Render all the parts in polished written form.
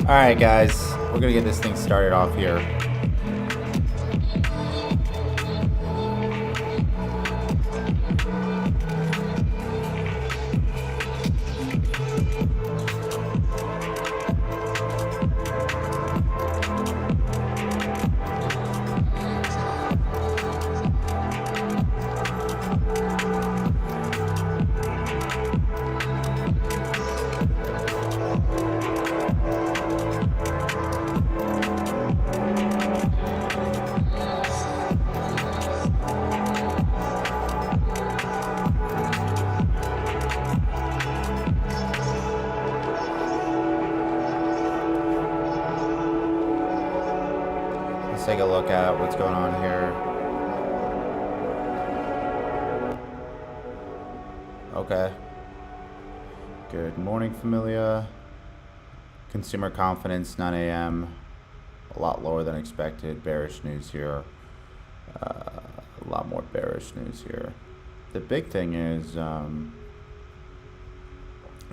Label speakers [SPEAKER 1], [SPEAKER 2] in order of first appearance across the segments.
[SPEAKER 1] Alright guys, we're gonna get this thing started off here. Let's take a look at what's going on here. Okay. Good morning, familia. Consumer confidence, 9 a.m. A lot lower than expected. Bearish news here. A lot more bearish news here. The big thing is I'm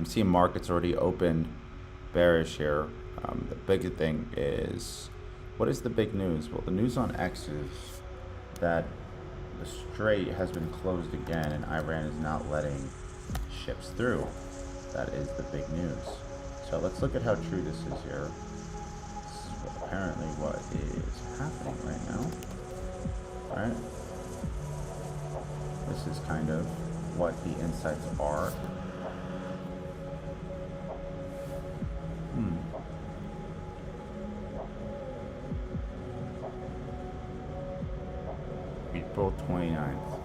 [SPEAKER 1] seeing markets already opened bearish here. The big thing is, what is the big news? Well, the news on X is that the strait has been closed again and Iran is not letting ships through. That is the big news. So let's look at how true this is here. This is apparently what is happening right now. Alright. This is kind of what the insights are. April 29th.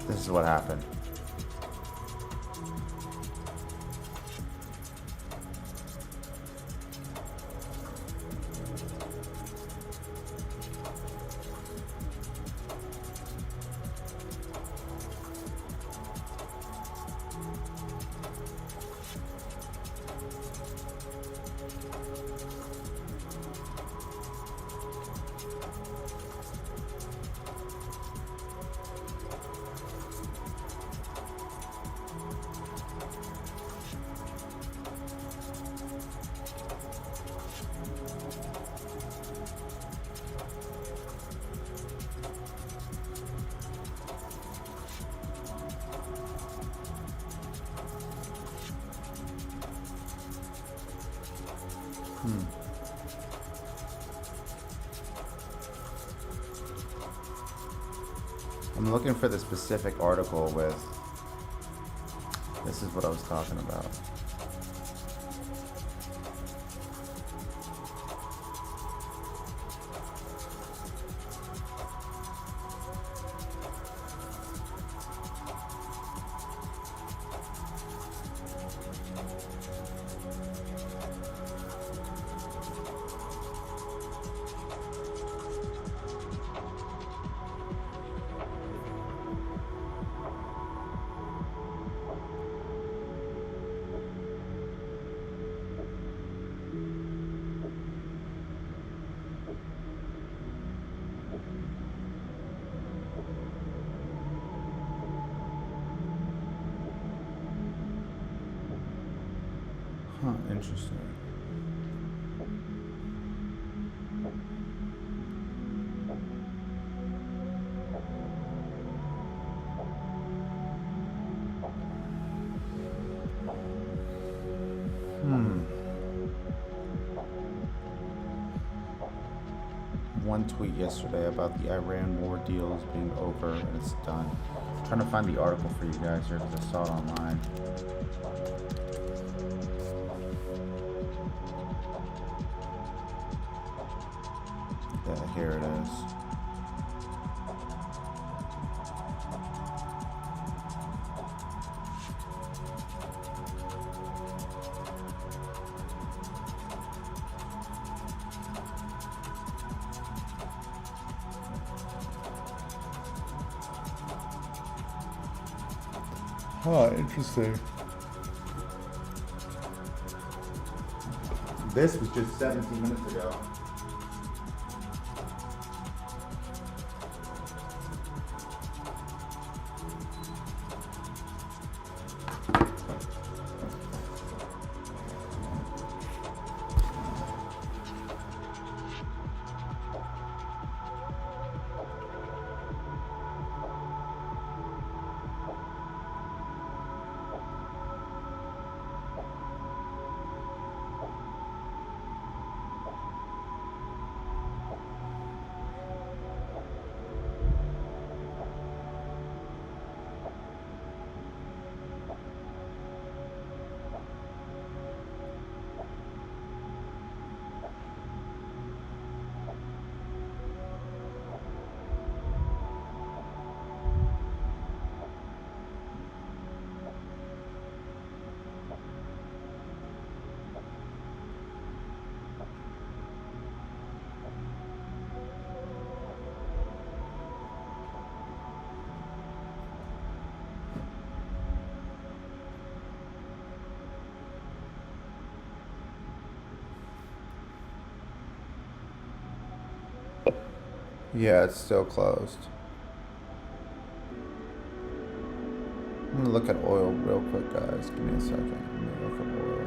[SPEAKER 1] This is what happened. I'm looking for the specific article with, this is what I was talking about. Huh, interesting. One tweet yesterday about the Iran war deals being over and it's done. I'm trying to find the article for you guys here because I saw it online. Yeah, here it is. Oh, interesting. This was just 17 minutes ago. Yeah, it's still closed. I'm gonna look at oil real quick, guys. Give me a second. Let me look at oil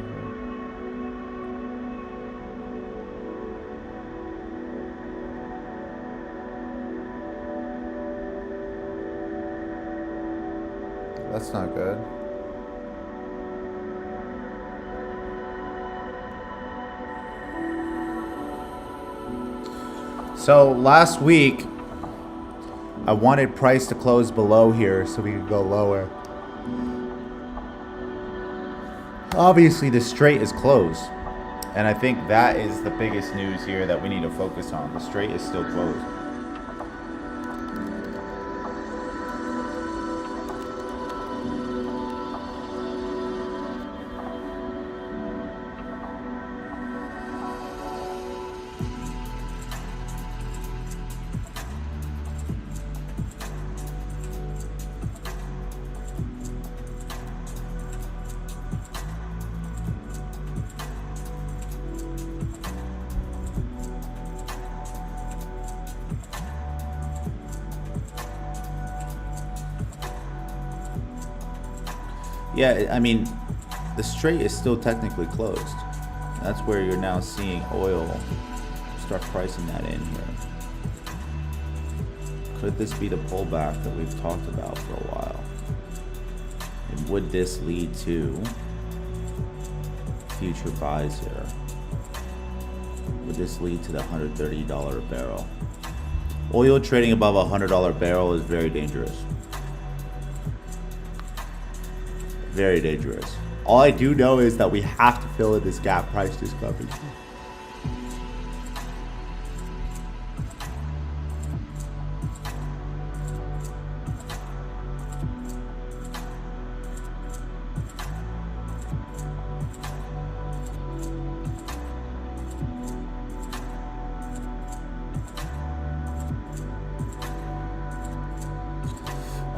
[SPEAKER 1] here. That's not good. So last week, I wanted price to close below here so we could go lower. Obviously, the straight is closed. And I think that is the biggest news here that we need to focus on. The straight is still closed. Yeah, I mean, the straight is still technically closed. That's where you're now seeing oil start pricing that in here. Could this be the pullback that we've talked about for a while? And would this lead to future buys here? Would this lead to the $130 a barrel? Oil trading above $100 a barrel is very dangerous. Very dangerous. All I do know is that we have to fill in this gap price discovery.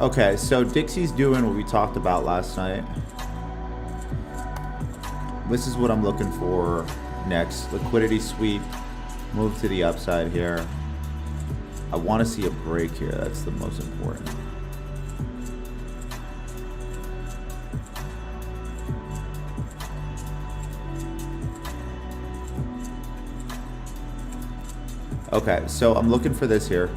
[SPEAKER 1] Okay, so Dixie's doing what we talked about last night. This is what I'm looking for next. Liquidity sweep, move to the upside here. I want to see a break here. That's the most important. Okay, so I'm looking for this here.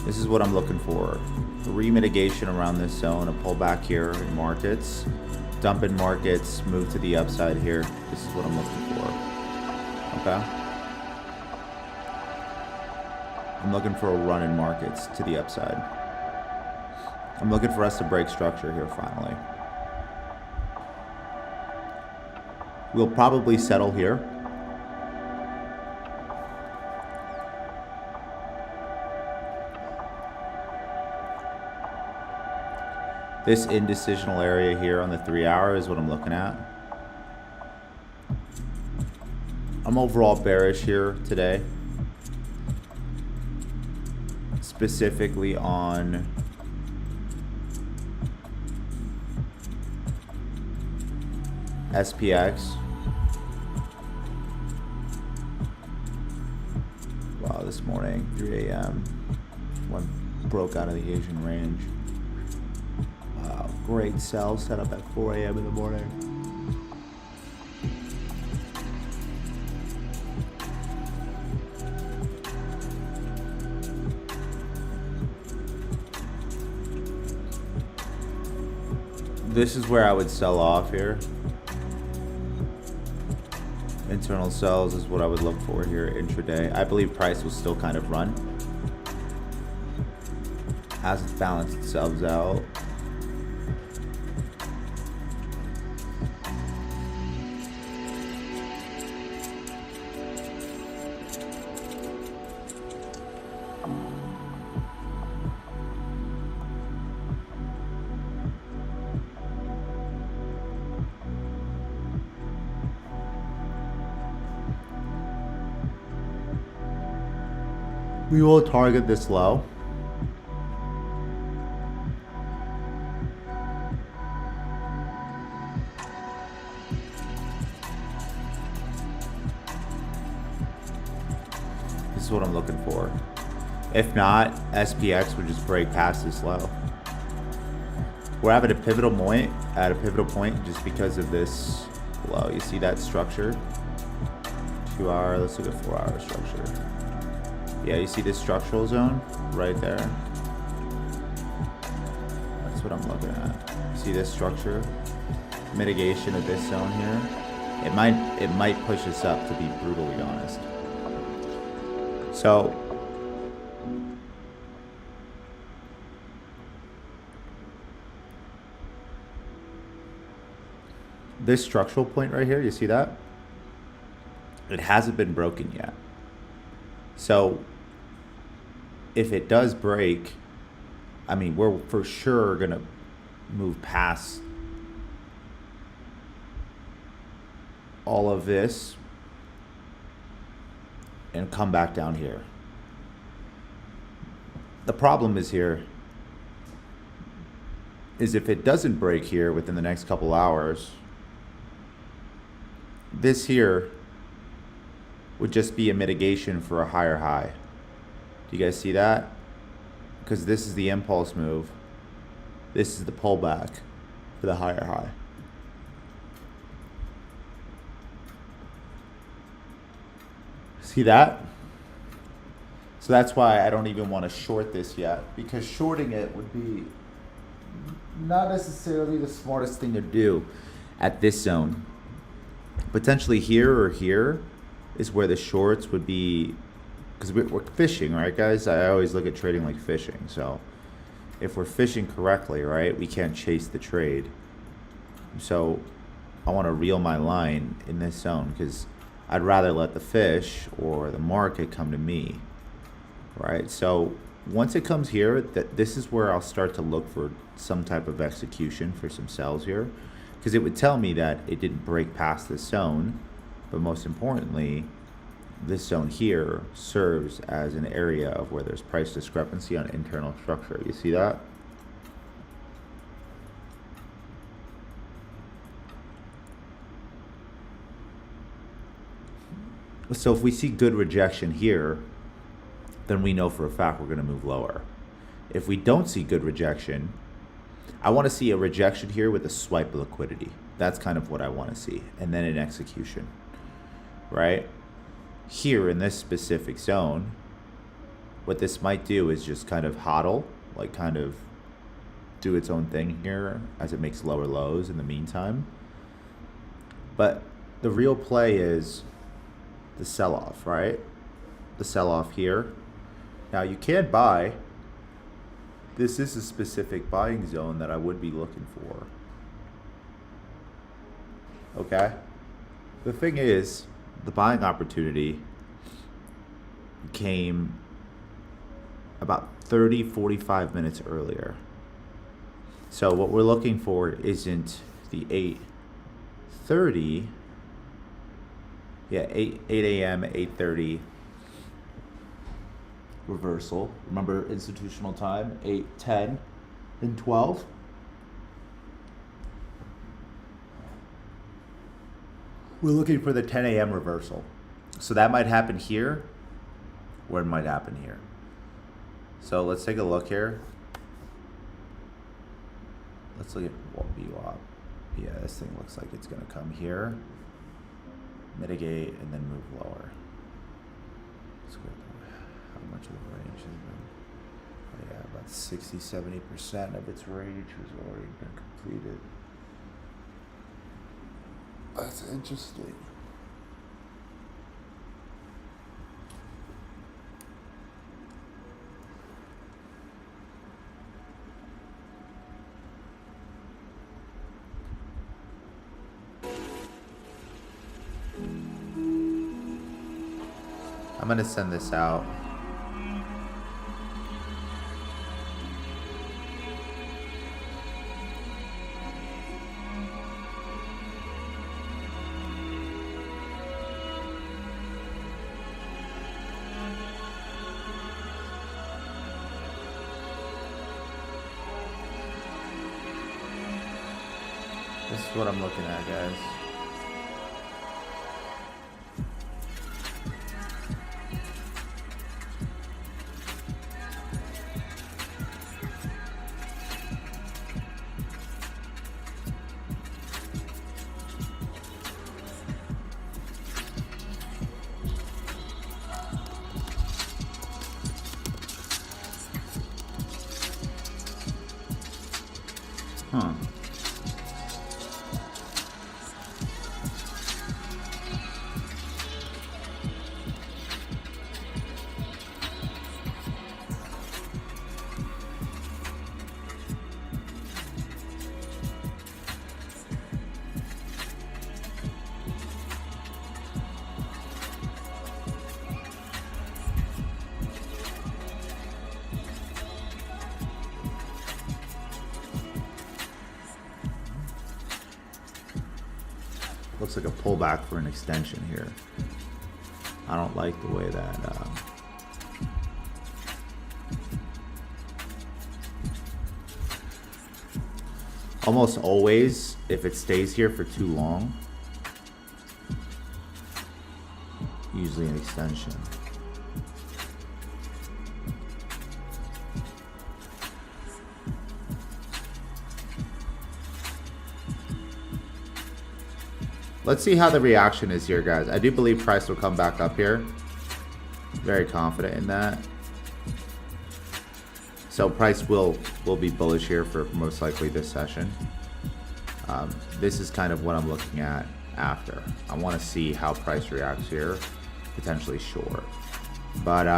[SPEAKER 1] This is what I'm looking for. Remitigation around this zone, a pullback here in markets. Dump in markets, move to the upside here. This is what I'm looking for. Okay. I'm looking for a run in markets to the upside. I'm looking for us to break structure here finally. We'll probably settle here. This indecisional area here on the 3 hour is what I'm looking at. I'm overall bearish here today. Specifically on SPX. Wow, this morning, 3 a.m. One broke out of the Asian range. Wow, great sell set up at 4 a.m. in the morning. This is where I would sell off here. Internal sells is what I would look for here intraday. I believe price will still kind of run as it's balanced itself out. We will target this low. This is what I'm looking for. If not, SPX would just break past this low. We're having a pivotal point at a pivotal point just because of this low. You see that structure? 2 hour, let's look at 4 hour structure. Yeah, you see this structural zone right there? That's what I'm looking at. See this structure? Mitigation of this zone here. It might push us up, to be brutally honest. So this structural point right here, you see that? It hasn't been broken yet. So if it does break, I mean, we're for sure going to move past all of this and come back down here. The problem is here is if it doesn't break here within the next couple hours, this here would just be a mitigation for a higher high. Do you guys see that? Because this is the impulse move. This is the pullback for the higher high. See that? So that's why I don't even want to short this yet, because shorting it would be not necessarily the smartest thing to do at this zone. Potentially here or here is where the shorts would be, because we're fishing, right, guys? I always look at trading like fishing. So if we're fishing correctly, right, we can't chase the trade. So I want to reel my line in this zone because I'd rather let the fish or the market come to me, right? So once it comes here, this is where I'll start to look for some type of execution for some sells here, because it would tell me that it didn't break past this zone. But most importantly, this zone here serves as an area of where there's price discrepancy on internal structure. You see that? So if we see good rejection here, then we know for a fact we're going to move lower. If we don't see good rejection, I want to see a rejection here with a swipe of liquidity. That's kind of what I want to see. And then an execution. Right here in this specific zone, what this might do is just kind of hodl, like kind of do its own thing here as it makes lower lows in the meantime. But the real play is the sell-off, right? The sell-off here. Now you can buy. This is a specific buying zone that I would be looking for. Okay? The thing is, the buying opportunity came about 45 minutes earlier. So what we're looking for isn't the 8:30. Yeah, 8 a.m., 8:30 reversal. Remember institutional time, 8, 10, and 12. We're looking for the 10 a.m. reversal. So that might happen here, or it might happen here. So let's take a look here. Let's look at VWAP. Yeah, this thing looks like it's gonna come here, mitigate, and then move lower. Let's go. How much of the range has been? Oh yeah, about 60–70% of its range has already been completed. That's interesting. I'm gonna send this out. This is what I'm looking at, guys. Huh. Looks like a pullback for an extension here. I don't like the way that almost always, if it stays here for too long, usually an extension. Let's see how the reaction is here, guys. I do believe price will come back up here. Very confident in that. So price will be bullish here for most likely this session. This is kind of what I'm looking at after. I want to see how price reacts here, potentially short. But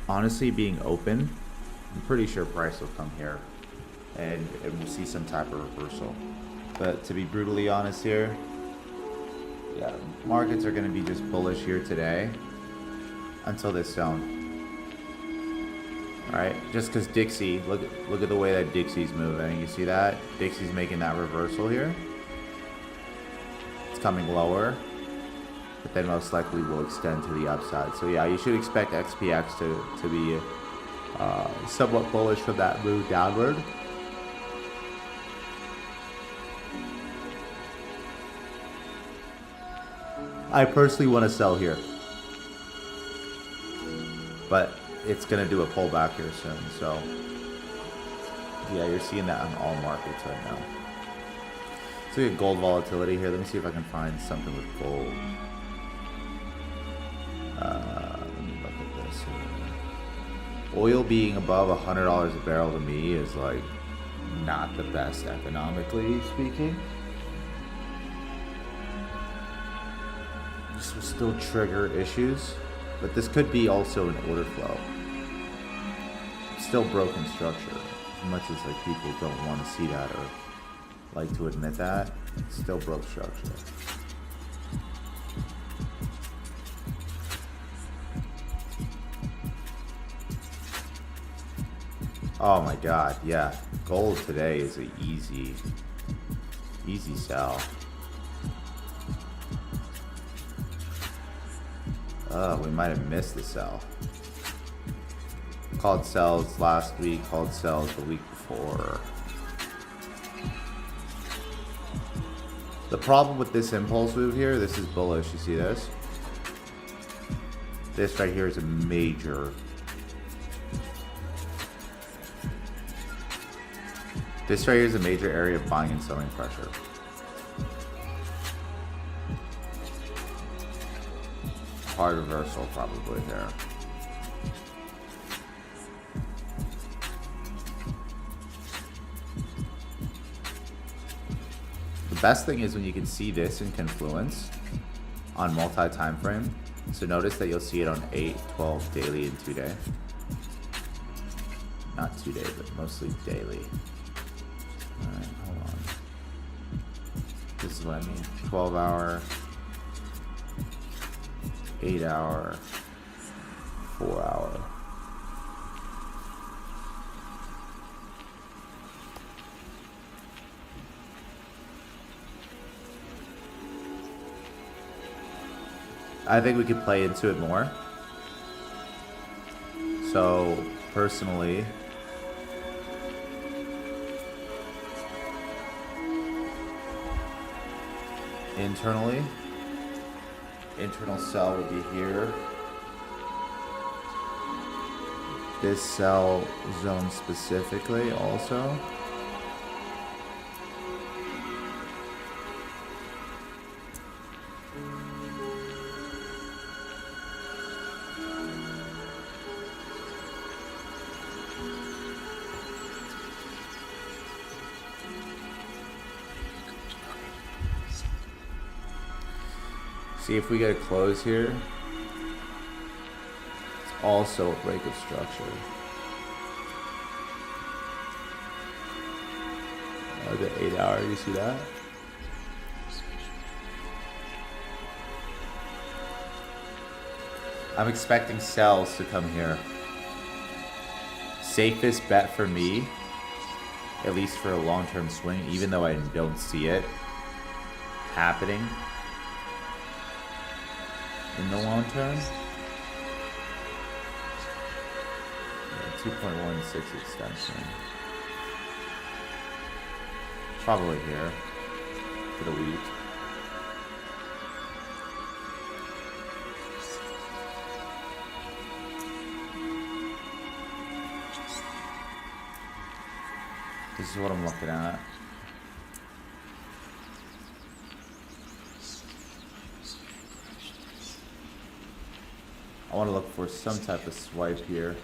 [SPEAKER 1] honestly, being open, I'm pretty sure price will come here and we'll see some type of reversal. But to be brutally honest here, yeah, markets are going to be just bullish here today until this zone. All right, just because Dixie, look at the way that Dixie's moving. You see that? Dixie's making that reversal here. It's coming lower, but then most likely will extend to the upside. So yeah, you should expect XPX to be somewhat bullish from that move downward. I personally want to sell here, but it's going to do a pullback here soon. So yeah, you're seeing that on all markets right now. Let's look at gold volatility here. Let me see if I can find something with gold. Let me look at this here. Oil being above $100 a barrel to me is like not the best economically speaking. This will still trigger issues, but this could be also an order flow. It's still broken structure. As much as like people don't want to see that or like to admit that, it's still broke structure. Oh my God, yeah. Gold today is an easy sell. We might have missed the sell. Called sells last week, called sells the week before. The problem with this impulse move here, this is bullish, you see this? This right here is a major. This right here is a major area of buying and selling pressure. Hard reversal probably there. The best thing is when you can see this in confluence on multi-time frame. So notice that you'll see it on 8, 12, daily, and 2-day. Not 2-day, but mostly daily. Alright, hold on. This is what I mean. 12-hour, 8-hour, 4-hour. I think we could play into it more. So, personally, internal sell would be here. This sell zone specifically also. See if we get a close here. It's also a break of structure. The 8-hour, you see that? I'm expecting sells to come here. Safest bet for me, at least for a long-term swing, even though I don't see it happening in the long term. Yeah, 2.16 extension. Probably here for the week. This is what I'm looking at. I want to look for some type of swipe here.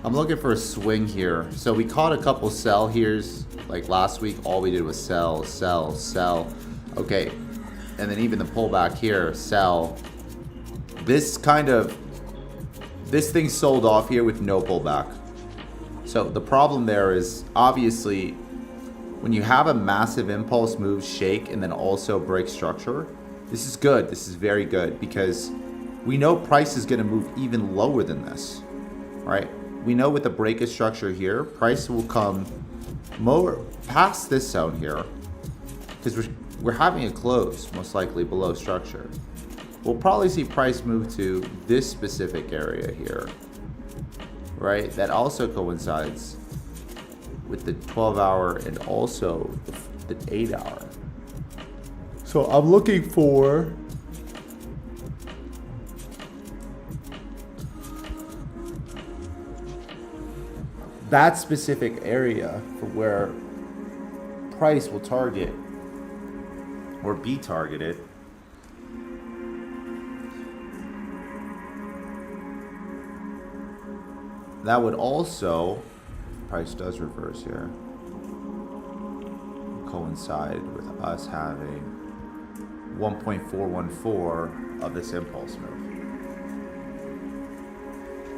[SPEAKER 1] I'm looking for a swing here. So we caught a couple sell here's like last week. All we did was sell, sell, sell. Okay, and then even the pullback here, sell. This thing sold off here with no pullback. So the problem there is obviously when you have a massive impulse move, shake, and then also break structure, this is good. This is very good because we know price is going to move even lower than this, right? We know with the breakage structure here, price will come more past this zone here because we're having a close most likely below structure. We'll probably see price move to this specific area here. right? That also coincides with the 12-hour and also the 8-hour. So I'm looking for that specific area for where price will target or be targeted. That would also, price does reverse here, coincide with us having 1.414 of this impulse move.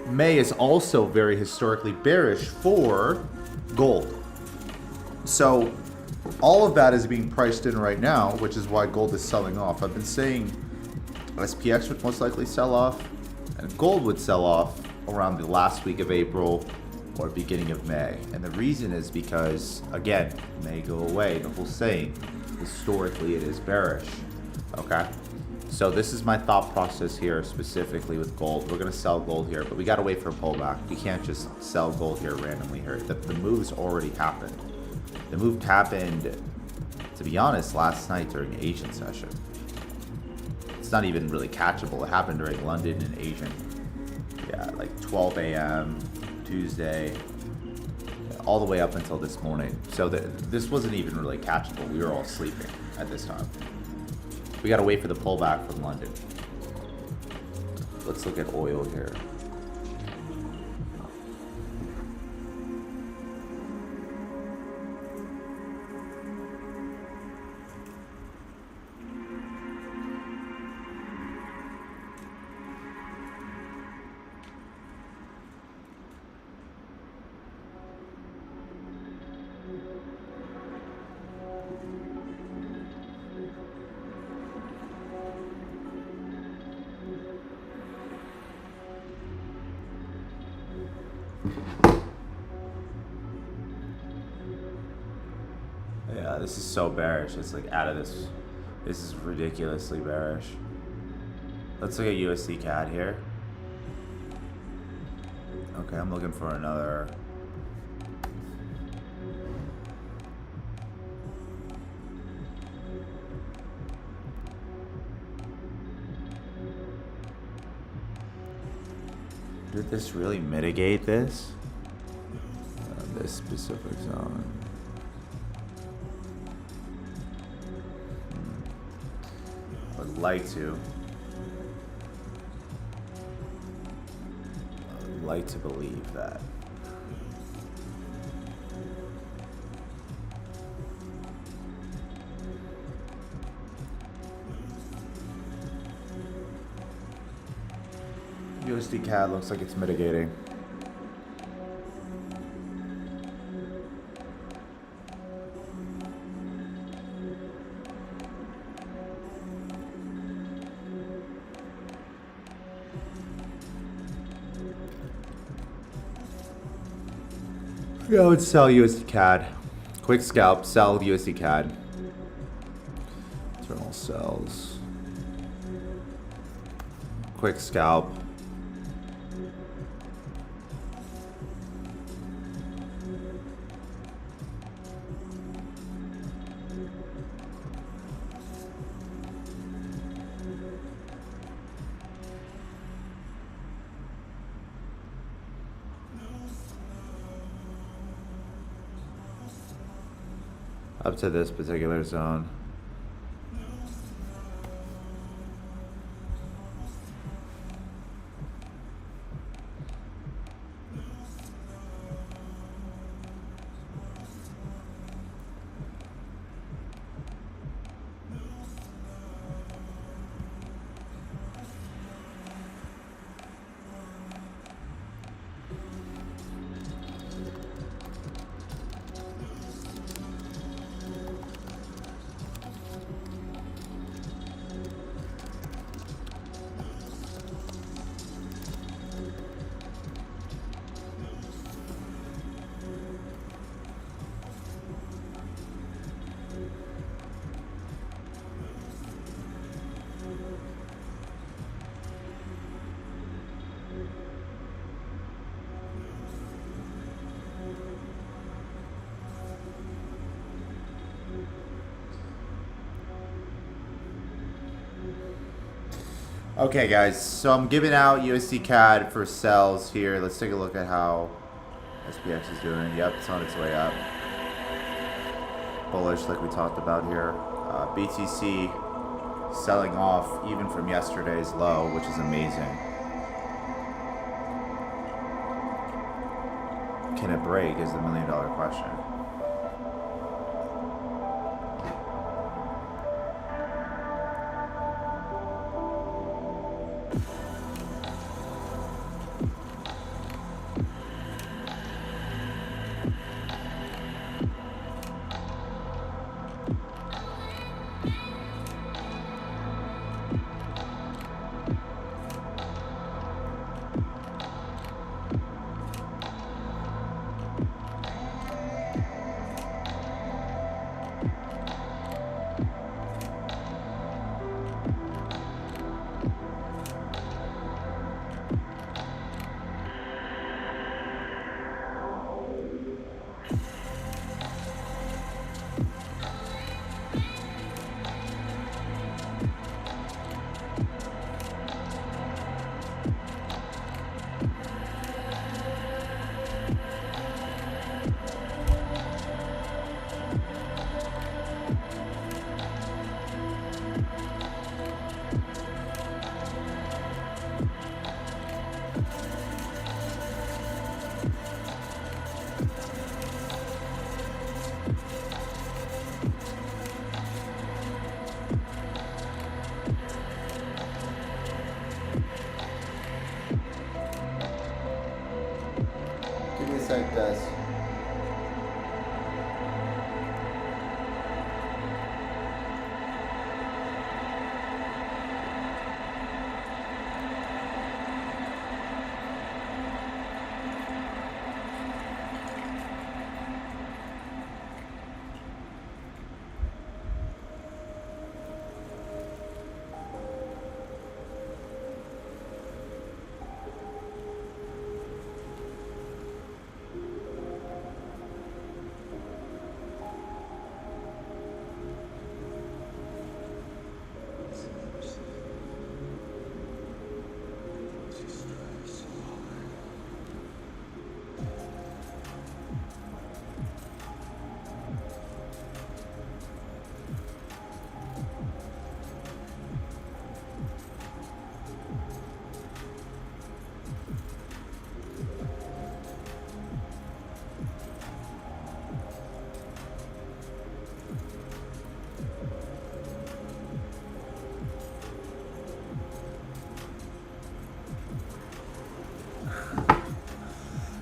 [SPEAKER 1] May is also very historically bearish for gold. So all of that is being priced in right now, which is why gold is selling off. I've been saying SPX would most likely sell off and gold would sell off around the last week of April or beginning of May. And the reason is because, again, may go away. The whole saying, historically it is bearish. Okay? So this is my thought process here specifically with gold. We're going to sell gold here, but we got to wait for a pullback. We can't just sell gold here randomly here. The move's already happened. The move happened, to be honest, last night during Asian session. It's not even really catchable. It happened during London and Asian. Yeah, like 12 a.m. Tuesday, all the way up until this morning. So this wasn't even really catchable. We were all sleeping at this time. We got to wait for the pullback from London. Let's look at oil here. Yeah, this is so bearish. It's like out of this. This is ridiculously bearish. Let's look at USD CAD here. Okay, I'm looking for another. Did this really mitigate this? This specific zone. I would like to. I would like to believe that. USD CAD looks like it's mitigating. Yeah, I would sell USD CAD. Quick scalp, sell USD CAD. Internal sells. Quick scalp. Up to this particular zone. Okay, guys, so I'm giving out USD CAD for sells here. Let's take a look at how SPX is doing. Yep, it's on its way up. Bullish, like we talked about here. BTC selling off even from yesterday's low, which is amazing. Can it break is the $1 million question. Give me a sec, guys.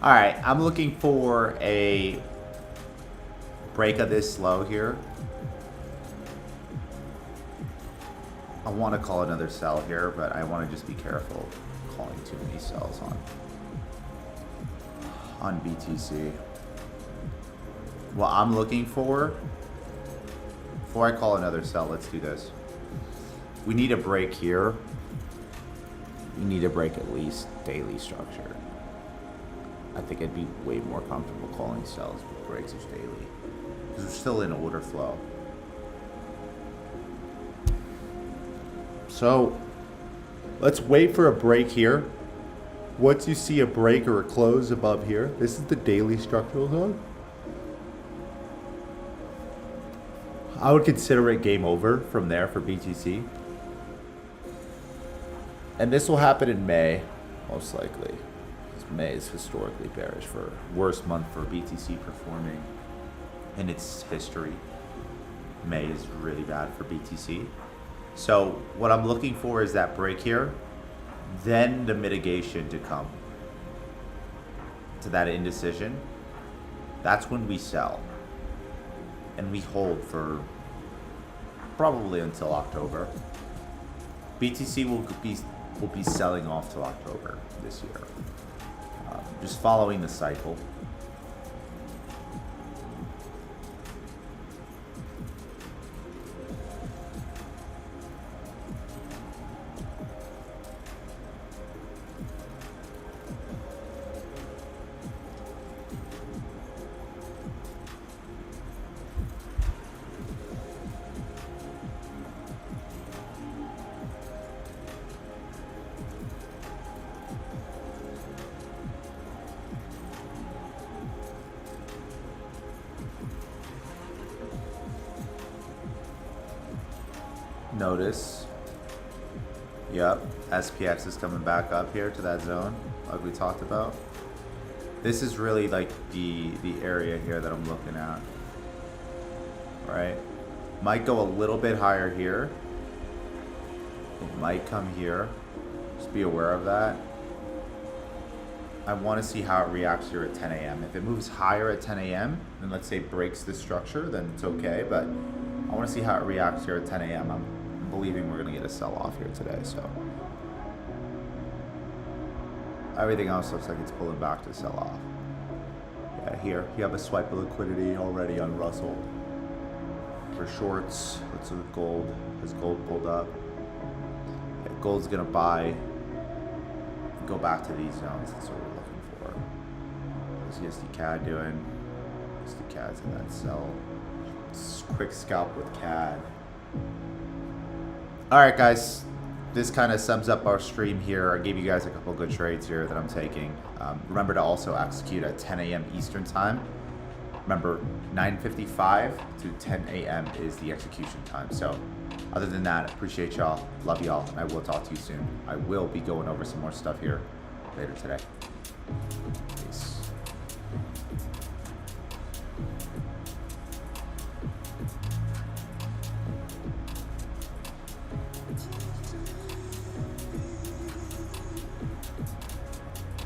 [SPEAKER 1] All right, I'm looking for a break of this low here. I want to call another sell here, but I want to just be careful calling too many sells on BTC. What I'm looking for, before I call another sell, let's do this. We need a break here. We need a break at least daily structure. I think I'd be way more comfortable calling sells with breaks of daily, because we're still in order flow. So let's wait for a break here. Once you see a break or a close above here, this is the daily structural zone. I would consider it game over from there for BTC. And this will happen in May, most likely. Because May is historically bearish, for worst month for BTC performing in its history. May is really bad for BTC. So what I'm looking for is that break here, then the mitigation to come to that indecision. That's when we sell. And we hold for probably until October. BTC will be selling off till October this year. Just following the cycle. notice. Yep, SPX is coming back up here to that zone like we talked about. This is really like the area here that I'm looking at, right? Might go a little bit higher here. It might come here. Just be aware of that. I want to see how it reacts here at 10 a.m. If it moves higher at 10 a.m. and let's say breaks the structure, then it's okay. But I want to see how it reacts here at 10 a.m. I'm believing we're going to get a sell-off here today. So everything else looks like it's pulling back to sell off. Yeah, here you have a swipe of liquidity already on Russell. For shorts, let's look at gold. Has gold pulled up? Yeah, gold's going to buy. Go back to these zones. That's what we're looking for. What's USD CAD doing? USD CAD's in that sell. Quick scalp with CAD. All right, guys. This kind of sums up our stream here. I gave you guys a couple good trades here that I'm taking. Remember to also execute at 10 a.m. Eastern time. Remember, 9:55 to 10 a.m. is the execution time. So other than that, appreciate y'all. Love y'all. And I will talk to you soon. I will be going over some more stuff here later today. Peace.